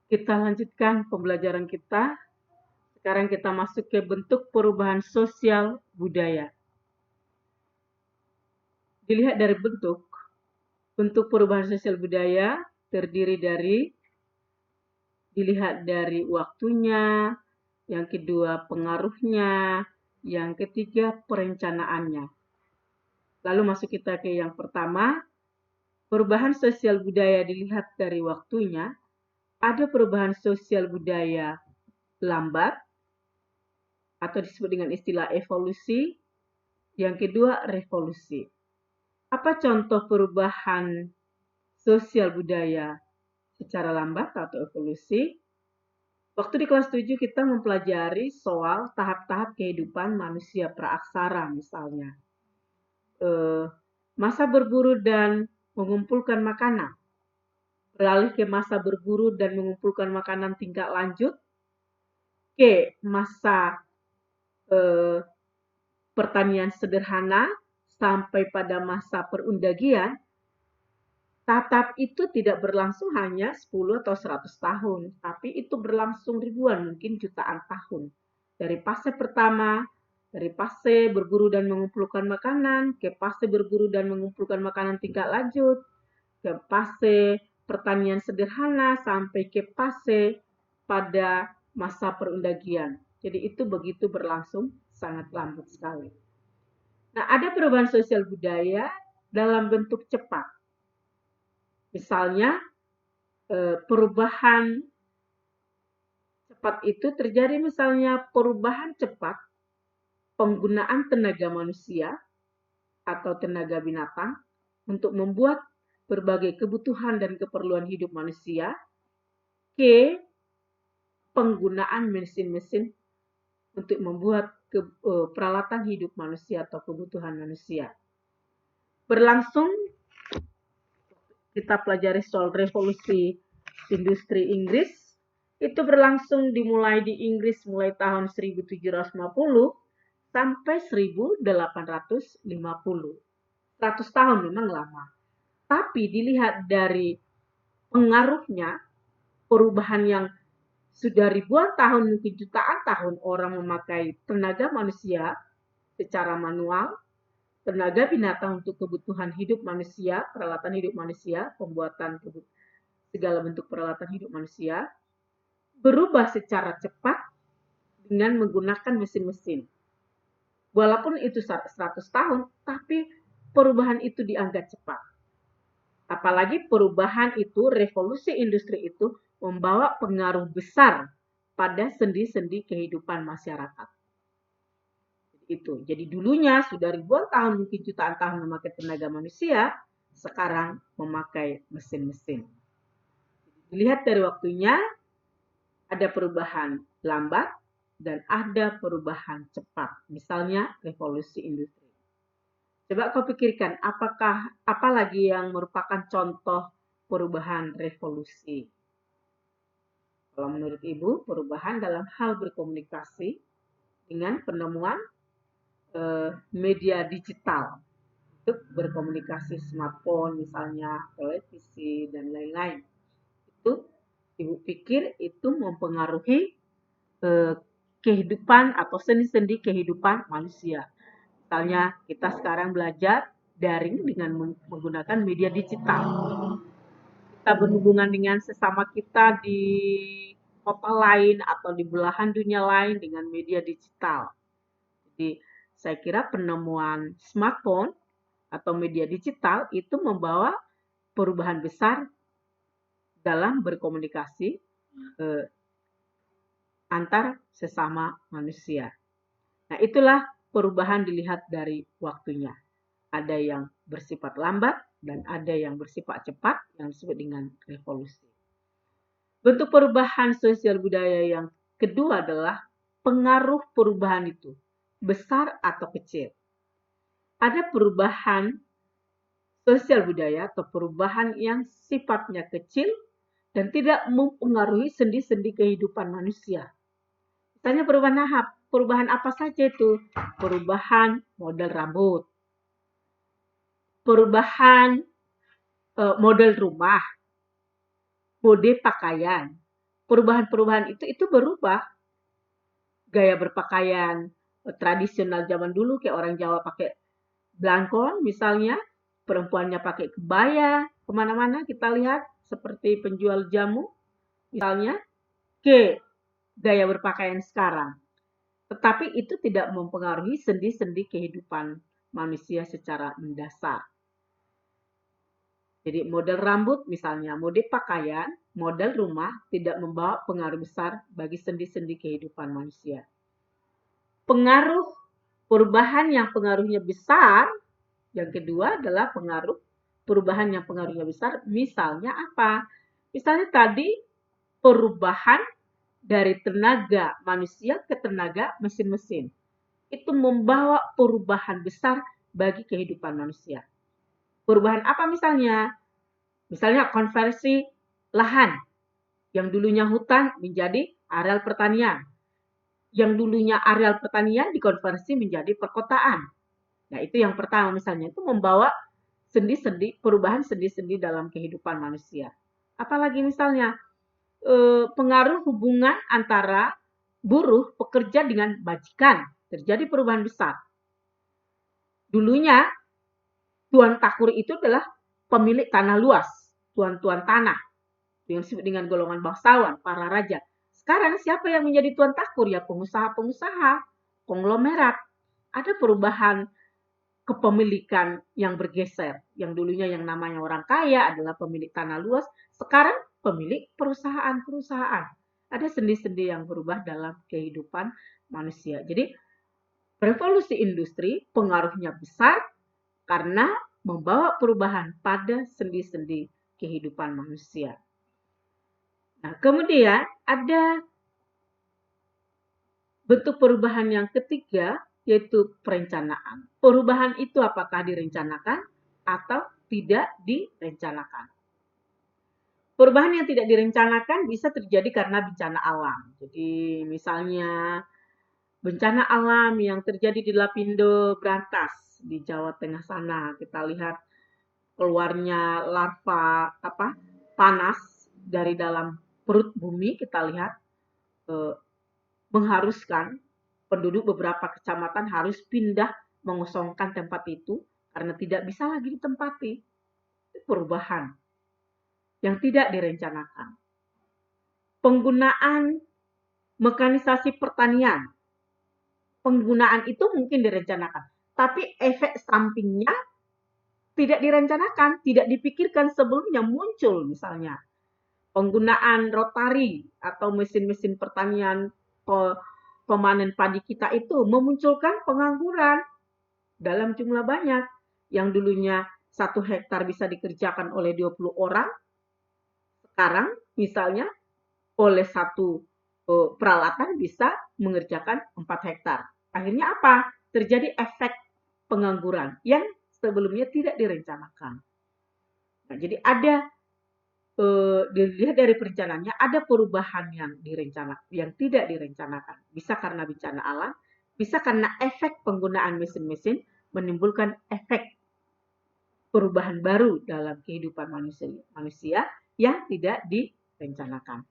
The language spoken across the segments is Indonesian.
Kita lanjutkan pembelajaran kita. Sekarang kita masuk ke bentuk perubahan sosial budaya. Dilihat dari bentuk perubahan sosial budaya terdiri dari dilihat dari waktunya, yang kedua pengaruhnya, yang ketiga perencanaannya. Lalu masuk kita ke yang pertama, perubahan sosial budaya dilihat dari waktunya. Ada perubahan sosial budaya lambat atau disebut dengan istilah evolusi. Yang kedua, revolusi. Apa contoh perubahan sosial budaya secara lambat atau evolusi? Waktu di kelas 7 kita mempelajari soal tahap-tahap kehidupan manusia praaksara misalnya. Masa berburu dan mengumpulkan makanan. Beralih ke masa berburu dan mengumpulkan makanan tingkat lanjut. Ke masa pertanian sederhana sampai pada masa perundagian. Tahap itu tidak berlangsung hanya 10 atau 100 tahun, tapi itu berlangsung ribuan, mungkin jutaan tahun. Dari fase pertama, dari fase berburu dan mengumpulkan makanan, ke fase berburu dan mengumpulkan makanan tingkat lanjut, ke fase pertanian sederhana, sampai ke fase pada masa perundagian. Jadi itu begitu berlangsung sangat lambat sekali. Nah, ada perubahan sosial budaya dalam bentuk cepat. Misalnya, perubahan cepat itu terjadi misalnya perubahan cepat penggunaan tenaga manusia atau tenaga binatang untuk membuat berbagai kebutuhan dan keperluan hidup manusia ke penggunaan mesin-mesin untuk membuat peralatan hidup manusia atau kebutuhan manusia. Berlangsung kita pelajari soal revolusi industri Inggris, itu berlangsung dimulai di Inggris mulai tahun 1750 sampai 1850. 100 tahun memang lama. Tapi dilihat dari pengaruhnya, perubahan yang sudah ribuan tahun, mungkin jutaan tahun orang memakai tenaga manusia secara manual, tenaga binatang untuk kebutuhan hidup manusia, peralatan hidup manusia, pembuatan segala bentuk peralatan hidup manusia, berubah secara cepat dengan menggunakan mesin-mesin. Walaupun itu 100 tahun, tapi perubahan itu dianggap cepat. Apalagi perubahan itu, revolusi industri itu membawa pengaruh besar pada sendi-sendi kehidupan masyarakat. Itu. Jadi dulunya sudah ribuan tahun, mungkin jutaan tahun memakai tenaga manusia, sekarang memakai mesin-mesin. Dilihat dari waktunya, ada perubahan lambat dan ada perubahan cepat. Misalnya revolusi industri. Coba kau pikirkan, apa lagi yang merupakan contoh perubahan revolusi? Kalau menurut Ibu, perubahan dalam hal berkomunikasi dengan penemuan media digital untuk berkomunikasi, smartphone misalnya, televisi dan lain-lain. Itu Ibu pikir itu mempengaruhi kehidupan atau sendi-sendi kehidupan manusia. Misalnya kita sekarang belajar daring dengan menggunakan media digital. Kita berhubungan dengan sesama kita di kota lain atau di belahan dunia lain dengan media digital. Jadi saya kira penemuan smartphone atau media digital itu membawa perubahan besar dalam berkomunikasi antar sesama manusia. Nah, itulah perubahan dilihat dari waktunya. Ada yang bersifat lambat dan ada yang bersifat cepat yang disebut dengan revolusi. Bentuk perubahan sosial budaya yang kedua adalah pengaruh perubahan itu, besar atau kecil. Ada perubahan sosial budaya atau perubahan yang sifatnya kecil dan tidak mempengaruhi sendi-sendi kehidupan manusia. Misalnya perubahan apa saja itu? Perubahan model rambut, perubahan model rumah, mode pakaian, perubahan-perubahan itu berubah. Gaya berpakaian tradisional zaman dulu kayak orang Jawa pakai blangkon misalnya, perempuannya pakai kebaya, kemana-mana kita lihat seperti penjual jamu misalnya, ke gaya berpakaian sekarang. Tetapi itu tidak mempengaruhi sendi-sendi kehidupan manusia secara mendasar. Jadi model rambut misalnya, model pakaian, model rumah tidak membawa pengaruh besar bagi sendi-sendi kehidupan manusia. Pengaruh perubahan yang pengaruhnya besar, yang kedua adalah pengaruh perubahan yang pengaruhnya besar, misalnya apa? Misalnya tadi perubahan dari tenaga manusia ke tenaga mesin-mesin. Itu membawa perubahan besar bagi kehidupan manusia. Perubahan apa misalnya? Misalnya konversi lahan yang dulunya hutan menjadi areal pertanian. Yang dulunya areal pertanian dikonversi menjadi perkotaan. Nah, itu yang pertama misalnya, itu membawa sendi-sendi, perubahan sendi-sendi dalam kehidupan manusia. Apalagi misalnya pengaruh hubungan antara buruh pekerja dengan majikan, terjadi perubahan besar. Dulunya tuan takur itu adalah pemilik tanah luas, tuan-tuan tanah, yang disebut dengan golongan bangsawan, para raja. Sekarang siapa yang menjadi tuan takur? Ya pengusaha-pengusaha, konglomerat. Ada perubahan kepemilikan yang bergeser. Yang dulunya yang namanya orang kaya adalah pemilik tanah luas, sekarang pemilik perusahaan-perusahaan. Ada sendi-sendi yang berubah dalam kehidupan manusia. Jadi revolusi industri pengaruhnya besar karena membawa perubahan pada sendi-sendi kehidupan manusia. Nah, kemudian ada bentuk perubahan yang ketiga, yaitu perencanaan. Perubahan itu apakah direncanakan atau tidak direncanakan. Perubahan yang tidak direncanakan bisa terjadi karena bencana alam. Jadi misalnya bencana alam yang terjadi di Lapindo Brantas di Jawa Tengah sana, kita lihat keluarnya larva panas dari dalam perut bumi, kita lihat mengharuskan penduduk beberapa kecamatan harus pindah mengosongkan tempat itu karena tidak bisa lagi ditempati. Itu perubahan yang tidak direncanakan. Penggunaan mekanisasi pertanian. Penggunaan itu mungkin direncanakan, tapi efek sampingnya tidak direncanakan, tidak dipikirkan sebelumnya muncul misalnya. Penggunaan rotari atau mesin-mesin pertanian pemanen padi kita itu memunculkan pengangguran dalam jumlah banyak. Yang dulunya 1 hektar bisa dikerjakan oleh 20 orang, sekarang misalnya oleh satu peralatan bisa mengerjakan 4 hektar. Akhirnya apa? Terjadi efek pengangguran yang sebelumnya tidak direncanakan. Nah, jadi ada dilihat dari perencanaannya ada perubahan yang tidak direncanakan. Bisa karena bencana alam, bisa karena efek penggunaan mesin-mesin menimbulkan efek perubahan baru dalam kehidupan manusia yang tidak direncanakan.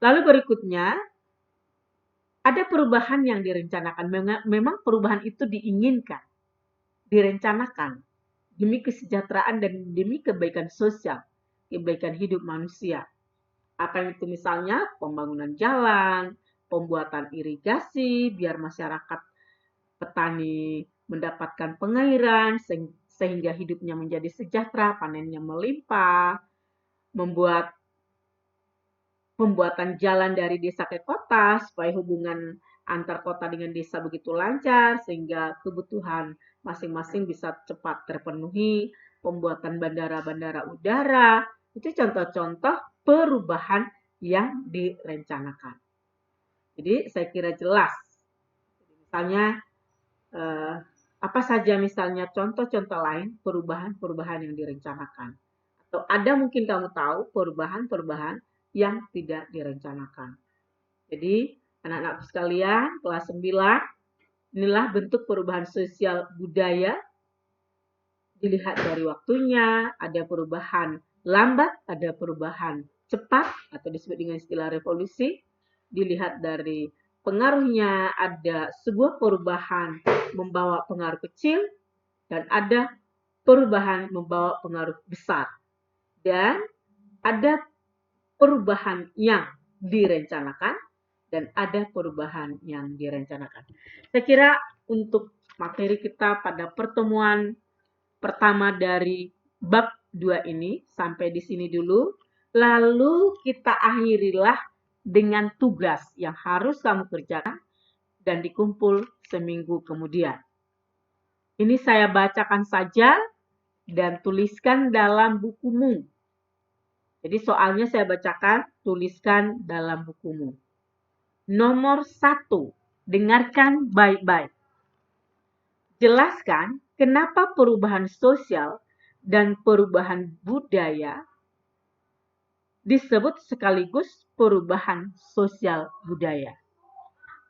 Lalu berikutnya, ada perubahan yang direncanakan. Memang perubahan itu diinginkan, direncanakan demi kesejahteraan dan demi kebaikan sosial, kebaikan hidup manusia. Apa itu misalnya? Pembangunan jalan, pembuatan irigasi, biar masyarakat petani mendapatkan pengairan, sehingga hidupnya menjadi sejahtera, panennya melimpah, pembuatan jalan dari desa ke kota, supaya hubungan antar kota dengan desa begitu lancar, sehingga kebutuhan masing-masing bisa cepat terpenuhi, pembuatan bandara-bandara udara, itu contoh-contoh perubahan yang direncanakan. Jadi saya kira jelas. Misalnya apa saja misalnya contoh-contoh lain perubahan-perubahan yang direncanakan. Atau ada mungkin kamu tahu perubahan-perubahan yang tidak direncanakan. Jadi anak-anakku sekalian, kelas 9, inilah bentuk perubahan sosial budaya. Dilihat dari waktunya, ada perubahan lambat, ada perubahan cepat atau disebut dengan istilah revolusi, dilihat dari pengaruhnya ada sebuah perubahan membawa pengaruh kecil dan ada perubahan membawa pengaruh besar. Dan ada perubahan yang direncanakan dan ada perubahan yang direncanakan. Saya kira untuk materi kita pada pertemuan pertama dari bab 2 ini sampai di sini dulu. Lalu kita akhirilah dengan tugas yang harus kamu kerjakan dan dikumpul seminggu kemudian. Ini saya bacakan saja dan tuliskan dalam bukumu. Jadi soalnya saya bacakan, tuliskan dalam bukumu. Nomor 1, dengarkan baik-baik. Jelaskan kenapa perubahan sosial dan perubahan budaya disebut sekaligus perubahan sosial budaya.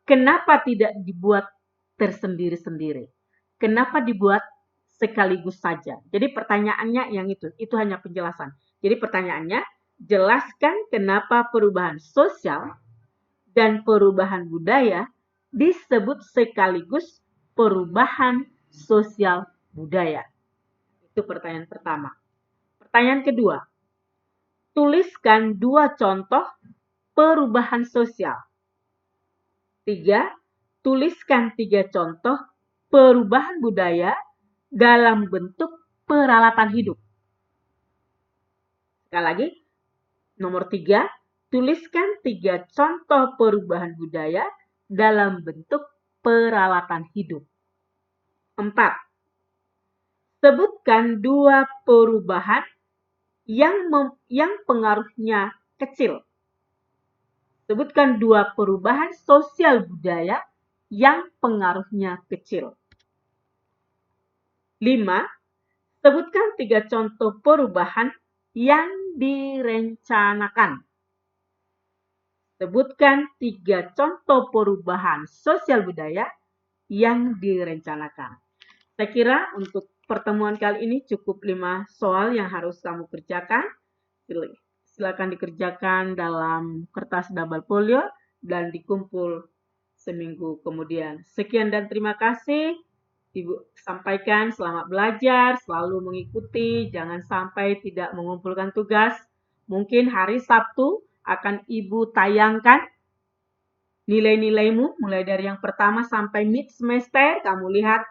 Kenapa tidak dibuat tersendiri-sendiri? Kenapa dibuat sekaligus saja? Jadi pertanyaannya yang itu hanya penjelasan. Jadi pertanyaannya, jelaskan kenapa perubahan sosial dan perubahan budaya disebut sekaligus perubahan sosial budaya. Itu pertanyaan pertama. Pertanyaan kedua, tuliskan 2 contoh perubahan sosial. 3, tuliskan 3 contoh perubahan budaya dalam bentuk peralatan hidup. Sekali lagi, nomor 3, tuliskan 3 contoh perubahan budaya dalam bentuk peralatan hidup. 4, sebutkan 2 perubahan yang pengaruhnya kecil. Sebutkan 2 perubahan sosial budaya yang pengaruhnya kecil. 5, sebutkan 3 contoh perubahan yang direncanakan. Sebutkan 3 contoh perubahan sosial budaya yang direncanakan. Saya kira untuk pertemuan kali ini cukup 5 soal yang harus kamu kerjakan. Silakan dikerjakan dalam kertas double folio dan dikumpul seminggu kemudian. Sekian dan terima kasih. Ibu sampaikan selamat belajar, selalu mengikuti, jangan sampai tidak mengumpulkan tugas. Mungkin hari Sabtu akan Ibu tayangkan nilai-nilaimu mulai dari yang pertama sampai mid semester. Kamu lihat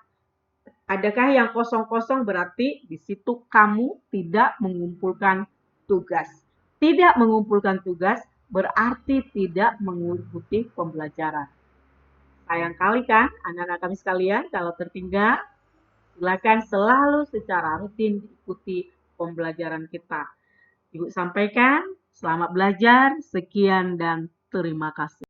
adakah yang kosong-kosong, berarti di situ kamu tidak mengumpulkan tugas. Tidak mengumpulkan tugas berarti tidak mengikuti pembelajaran. Sayang kali kan anak-anak kami sekalian, kalau tertinggal, silakan selalu secara rutin diikuti pembelajaran kita. Ibu sampaikan, selamat belajar, sekian dan terima kasih.